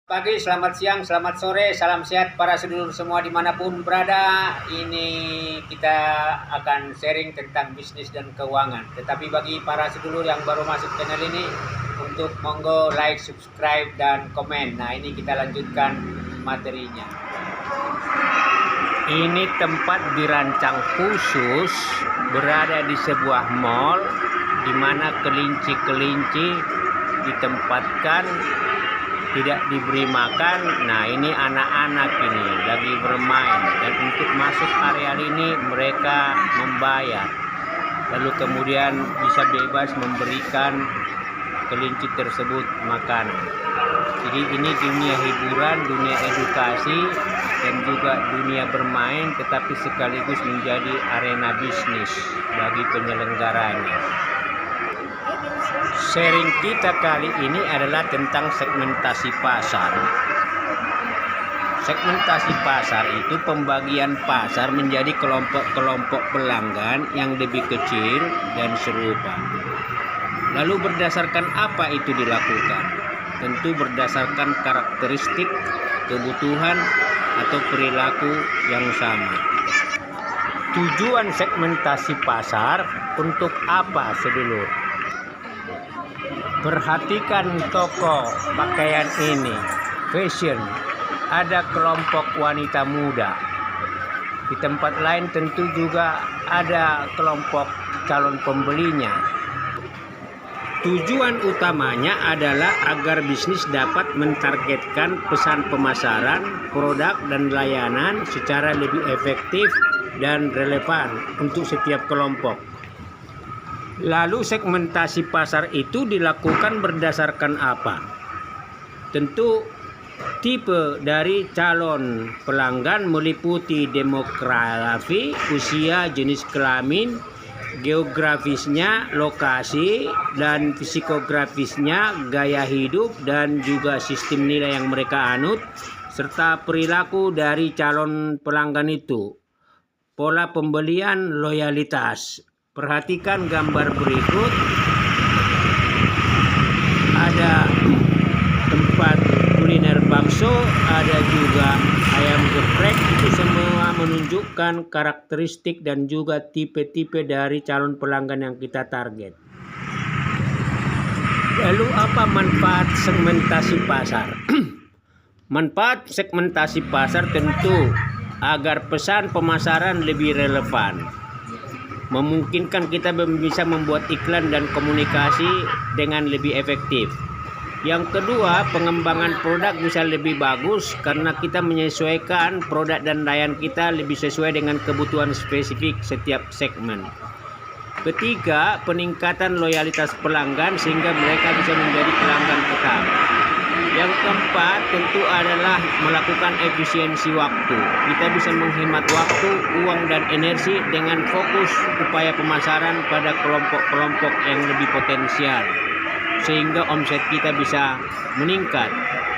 Pagi, selamat siang, selamat sore, salam sehat para sedulur semua dimanapun berada. Ini kita akan sharing tentang bisnis dan keuangan. Tetapi bagi para sedulur yang baru masuk channel ini, untuk monggo like, subscribe, dan komen. Nah, ini kita lanjutkan materinya. Ini tempat dirancang khusus berada di sebuah mall di mana kelinci-kelinci ditempatkan, tidak diberi makan. Nah, ini anak-anak ini lagi bermain, dan untuk masuk area ini mereka membayar, lalu kemudian bisa bebas memberikan kelinci tersebut makanan. Jadi ini dunia hiburan, dunia edukasi, dan juga dunia bermain, tetapi sekaligus menjadi arena bisnis bagi penyelenggaranya. Sharing kita kali ini adalah tentang segmentasi pasar. Segmentasi pasar itu pembagian pasar menjadi kelompok-kelompok pelanggan yang lebih kecil dan serupa. Lalu berdasarkan apa itu dilakukan? Tentu berdasarkan karakteristik, kebutuhan, atau perilaku yang sama. Tujuan segmentasi pasar untuk apa, sedulur? Perhatikan toko pakaian ini, fashion. Ada kelompok wanita muda. Di tempat lain tentu juga ada kelompok calon pembelinya. Tujuan utamanya adalah agar bisnis dapat mentargetkan pesan pemasaran, produk, dan layanan secara lebih efektif dan relevan untuk setiap kelompok. Lalu segmentasi pasar itu dilakukan berdasarkan apa? Tentu tipe dari calon pelanggan meliputi demografi, usia, jenis kelamin, geografisnya, lokasi, dan psikografisnya, gaya hidup, dan juga sistem nilai yang mereka anut, serta perilaku dari calon pelanggan itu. Pola pembelian, loyalitas. Perhatikan gambar berikut. Ada tempat kuliner bakso, ada juga ayam geprek. Itu semua menunjukkan karakteristik dan juga tipe-tipe dari calon pelanggan yang kita target. Lalu apa manfaat segmentasi pasar? Manfaat segmentasi pasar tentu agar pesan pemasaran lebih relevan, memungkinkan kita bisa membuat iklan dan komunikasi dengan lebih efektif. Yang kedua, pengembangan produk bisa lebih bagus karena kita menyesuaikan produk dan layanan kita lebih sesuai dengan kebutuhan spesifik setiap segmen. Ketiga, peningkatan loyalitas pelanggan sehingga mereka bisa menjadi pelanggan tetap. Yang keempat tentu adalah melakukan efisiensi waktu. Kita bisa menghemat waktu, uang, dan energi dengan fokus upaya pemasaran pada kelompok-kelompok yang lebih potensial, sehingga omset kita bisa meningkat.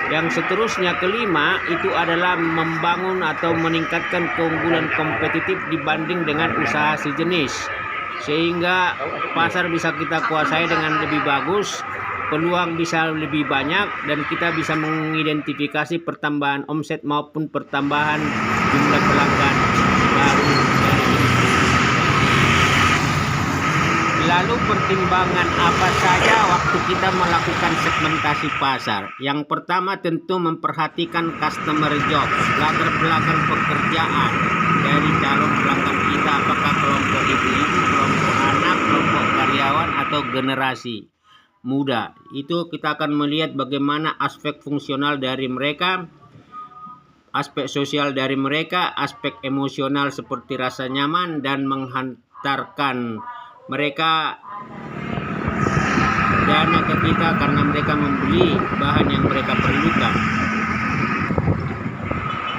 Yang seterusnya, kelima, itu adalah membangun atau meningkatkan keunggulan kompetitif dibanding dengan usaha sejenis, sehingga pasar bisa kita kuasai dengan lebih bagus, peluang bisa lebih banyak, dan kita bisa mengidentifikasi pertambahan omset maupun pertambahan jumlah pelanggan baru. Lalu pertimbangan apa saja waktu kita melakukan segmentasi pasar? Yang pertama tentu memperhatikan customer jobs, latar belakang pekerjaan dari calon pelanggan kita, apakah kelompok ibu-ibu, kelompok anak, kelompok karyawan, atau generasi muda. Itu kita akan melihat bagaimana aspek fungsional dari mereka, aspek sosial dari mereka, aspek emosional seperti rasa nyaman, dan menghantarkan mereka dana ke kita karena mereka membeli bahan yang mereka perlukan.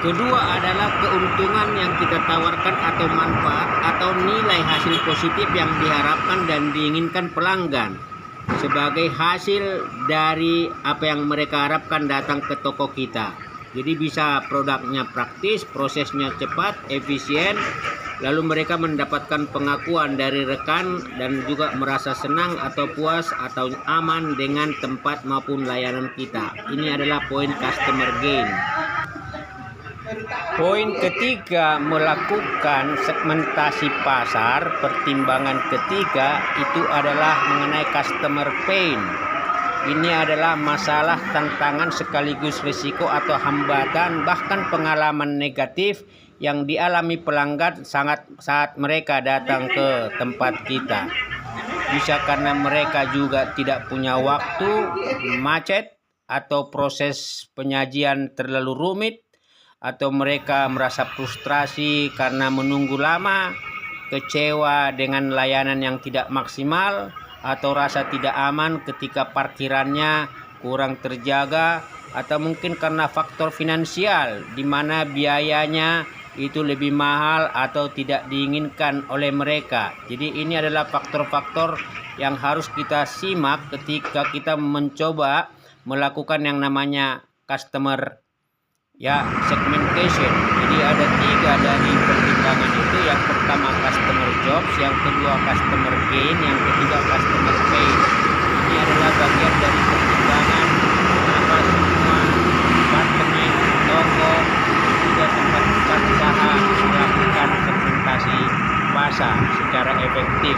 Kedua adalah keuntungan yang kita tawarkan atau manfaat atau nilai hasil positif yang diharapkan dan diinginkan pelanggan sebagai hasil dari apa yang mereka harapkan datang ke toko kita. Jadi bisa produknya praktis, prosesnya cepat, efisien, lalu mereka mendapatkan pengakuan dari rekan dan juga merasa senang atau puas atau aman dengan tempat maupun layanan kita. Ini adalah poin customer gain. Poin ketiga, melakukan segmentasi pasar. Pertimbangan ketiga itu adalah mengenai customer pain. Ini adalah masalah, tantangan sekaligus risiko atau hambatan bahkan pengalaman negatif yang dialami pelanggan saat mereka datang ke tempat kita. Bisa karena mereka juga tidak punya waktu, macet, atau proses penyajian terlalu rumit, atau mereka merasa frustrasi karena menunggu lama, kecewa dengan layanan yang tidak maksimal, atau rasa tidak aman ketika parkirannya kurang terjaga, atau mungkin karena faktor finansial di mana biayanya itu lebih mahal atau tidak diinginkan oleh mereka. Jadi ini adalah faktor-faktor yang harus kita simak ketika kita mencoba melakukan yang namanya customer segmentation. Jadi ada 3 dari pertimbangan itu. Yang pertama customer jobs, yang kedua customer gain, yang ketiga customer pain. Ini adalah bagian dari pertimbangan kenapa semua departemen, toko, juga tempat usaha melakukan segmentasi pasar secara efektif.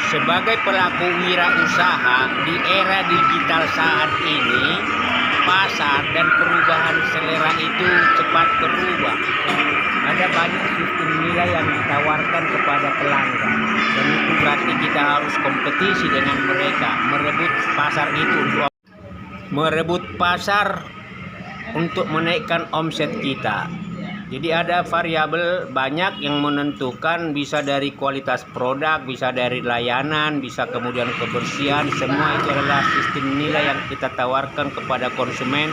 Sebagai pelaku wirausaha di era digital saat ini, pasar dan perubahan selera itu cepat berubah. Ada banyak sistem nilai yang ditawarkan kepada pelanggan, dan itu berarti kita harus kompetisi dengan mereka, merebut pasar untuk menaikkan omset kita. Jadi ada variabel banyak yang menentukan, bisa dari kualitas produk, bisa dari layanan, bisa kemudian kebersihan. Semua itu adalah sistem nilai yang kita tawarkan kepada konsumen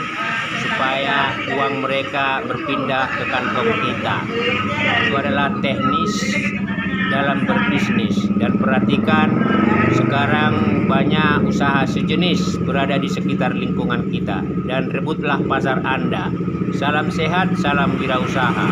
supaya uang mereka berpindah ke kantong kita. Itu adalah teknis dalam berbisnis. Dan perhatikan, sekarang banyak usaha sejenis berada di sekitar lingkungan kita, dan rebutlah pasar Anda. Salam sehat, salam wirausaha.